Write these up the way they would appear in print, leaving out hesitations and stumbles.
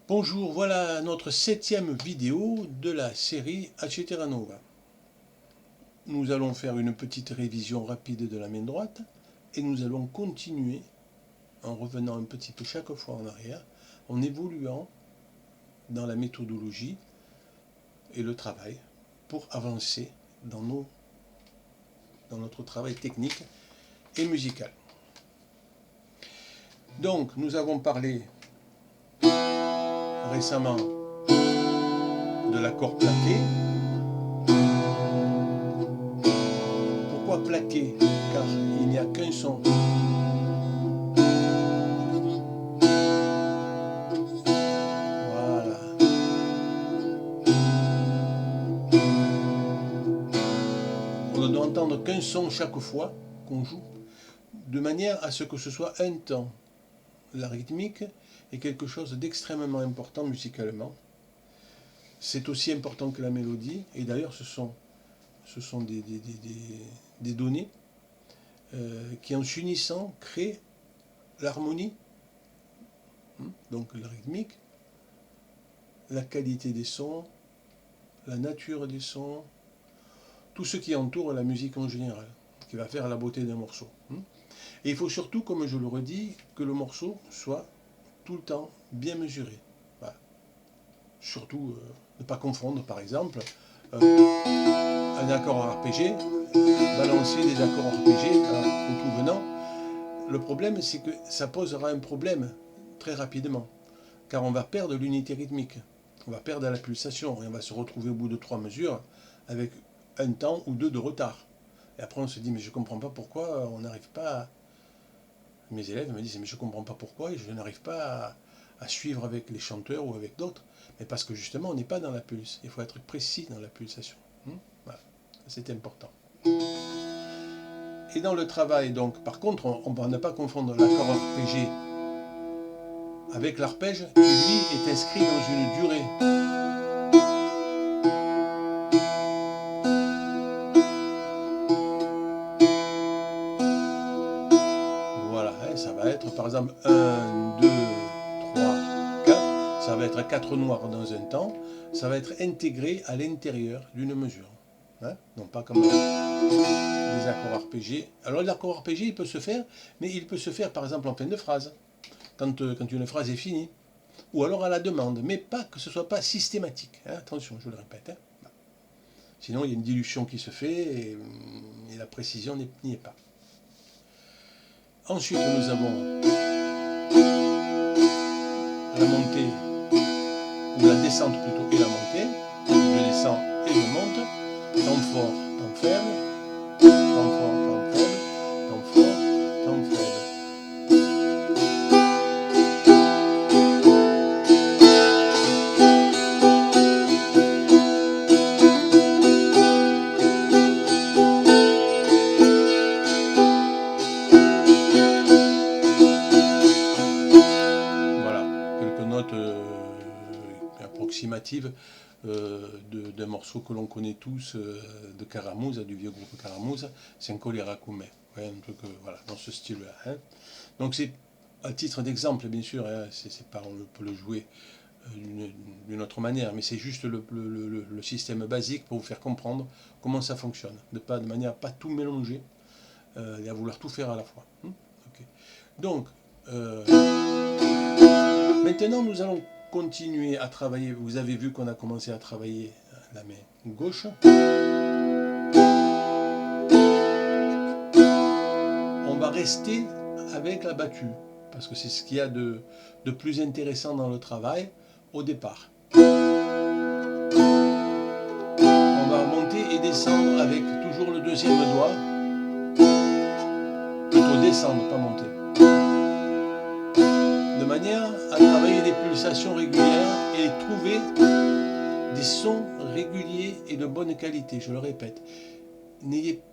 Bonjour, voilà notre 7e vidéo de la série Aceteranova. Nous allons faire une petite révision rapide de la main droite et nous allons continuer en revenant un petit peu chaque fois en arrière, en évoluant dans la méthodologie et le travail pour avancer dans notre travail technique et musical. Donc, nous avons parlé récemment de l'accord plaqué. Pourquoi plaqué? Car il n'y a qu'un son. Voilà. On ne doit entendre qu'un son chaque fois qu'on joue, de manière à ce que ce soit un temps. La rythmique est quelque chose d'extrêmement important musicalement. C'est aussi important que la mélodie, et d'ailleurs ce sont des données qui en s'unissant créent l'harmonie, donc la rythmique, la qualité des sons, la nature des sons, tout ce qui entoure la musique en général, qui va faire la beauté d'un morceau. Et il faut surtout, comme je le redis, que le morceau soit tout le temps bien mesuré. Voilà. Surtout, ne pas confondre, par exemple, un accord en arpégé, balancer des accords en arpégé au tout venant. Le problème, c'est que ça posera un problème très rapidement, car on va perdre l'unité rythmique, on va perdre la pulsation, et on va se retrouver au bout de 3 mesures avec un temps ou 2 de retard. Et après, on se dit, mais je ne comprends pas pourquoi on n'arrive pas à... Mes élèves me disent, mais je ne comprends pas pourquoi, et je n'arrive pas à suivre avec les chanteurs ou avec d'autres. Mais parce que justement, on n'est pas dans la pulse. Il faut être précis dans la pulsation. Voilà. C'est important. Et dans le travail, donc, par contre, on ne va pas confondre l'accord arpégé avec l'arpège qui, lui, est inscrit dans une durée. Voilà, ça va être par exemple 1, 2, 3, 4. Ça va être 4 noirs dans un temps. Ça va être intégré à l'intérieur d'une mesure. Non pas comme des accords arpégés. Alors l'accord arpégé, il peut se faire, mais il peut se faire par exemple en fin de phrase, quand une phrase est finie. Ou alors à la demande, mais pas que ce soit pas systématique. Attention, je le répète. Sinon, il y a une dilution qui se fait et la précision n'y est pas. Ensuite, nous avons la montée, ou la descente plutôt, et la montée. Je descends et je monte. Temps fort, temps faible. Temps fort, temps faible. Temps fort, temps faible. Approximative d'un morceau que l'on connaît tous de Caramouze, du vieux groupe Caramouze, Cinco Racume. Ouais, un truc voilà, dans ce style-là. Donc c'est à titre d'exemple, bien sûr, c'est pas, on peut le jouer d'une autre manière, mais c'est juste le système basique pour vous faire comprendre comment ça fonctionne, de manière à pas tout mélanger et à vouloir tout faire à la fois. Okay. Donc, maintenant nous allons continuer à travailler. Vous avez vu qu'on a commencé à travailler la main gauche. On va rester avec la battue, parce que c'est ce qu'il y a de plus intéressant dans le travail au départ. On va monter et descendre avec toujours le deuxième doigt. Plutôt descendre, pas monter. De manière à travailler des pulsations régulières et trouver des sons réguliers et de bonne qualité, je le répète.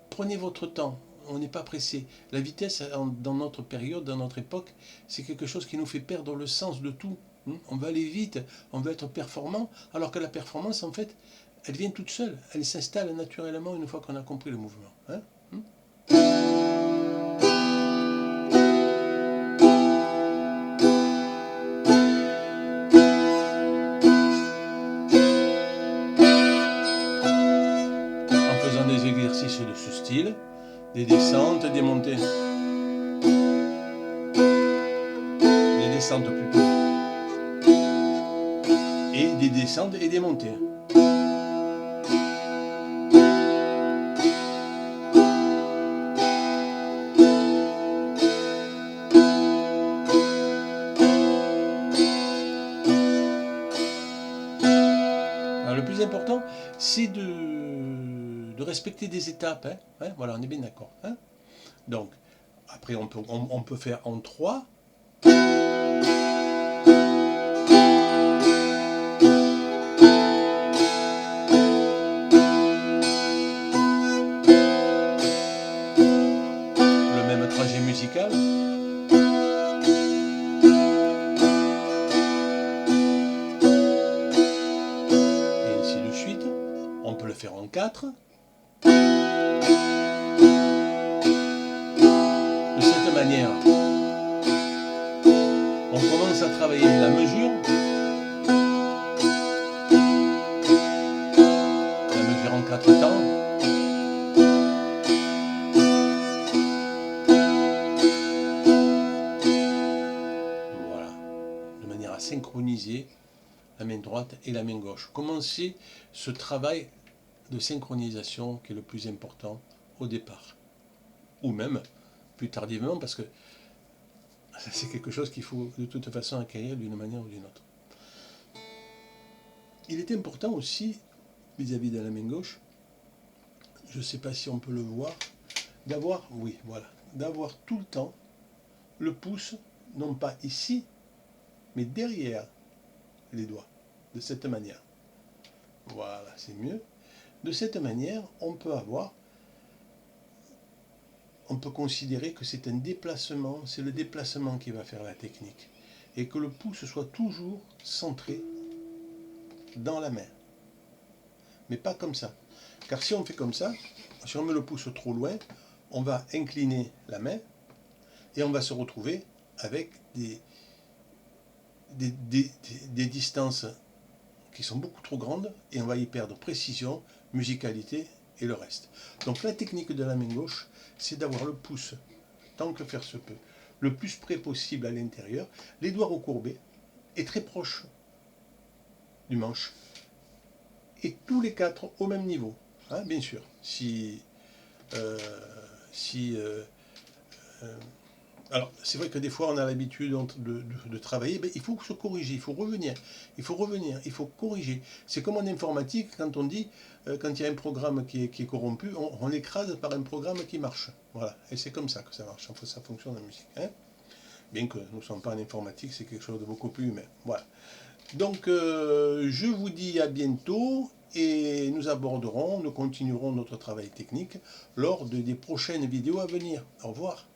Prenez votre temps, on n'est pas pressé. La vitesse, dans notre période, dans notre époque, c'est quelque chose qui nous fait perdre le sens de tout. On veut aller vite, on veut être performant, alors que la performance, en fait, elle vient toute seule. Elle s'installe naturellement une fois qu'on a compris le mouvement. style, des descentes, des montées. Des descentes plutôt. Et des descentes et des montées. Le plus important, c'est de respecter des étapes. Hein, voilà, on est bien d'accord. Hein. Donc, après, on peut faire en 3. Le même trajet musical. On peut le faire en 4. De cette manière, on commence à travailler la mesure. La mesure en 4 temps. Voilà. De manière à synchroniser la main droite et la main gauche. Commencer ce travail de synchronisation qui est le plus important au départ. Ou même plus tardivement, parce que c'est quelque chose qu'il faut de toute façon acquérir d'une manière ou d'une autre. Il est important aussi, vis-à-vis de la main gauche, je ne sais pas si on peut le voir, d'avoir, oui, voilà, d'avoir tout le temps le pouce, non pas ici, mais derrière les doigts, de cette manière. Voilà, c'est mieux. De cette manière, on peut considérer que c'est un déplacement, c'est le déplacement qui va faire la technique. Et que le pouce soit toujours centré dans la main. Mais pas comme ça. Car si on fait comme ça, si on met le pouce trop loin, on va incliner la main et on va se retrouver avec des distances qui sont beaucoup trop grandes et on va y perdre précision, musicalité et le reste. Donc la technique de la main gauche, c'est d'avoir le pouce, tant que faire se peut, le plus près possible à l'intérieur, les doigts recourbés et très proches du manche. Et tous les 4 au même niveau, hein, bien sûr. Alors, c'est vrai que des fois, on a l'habitude de travailler, mais il faut se corriger, il faut revenir, il faut corriger. C'est comme en informatique, quand on dit, quand il y a un programme qui est corrompu, on l'écrase par un programme qui marche. Voilà, et c'est comme ça que ça marche, ça fonctionne en musique. Hein. Bien que nous ne sommes pas en informatique, c'est quelque chose de beaucoup plus humain. Voilà. Donc, je vous dis à bientôt et nous continuerons notre travail technique lors des prochaines vidéos à venir. Au revoir.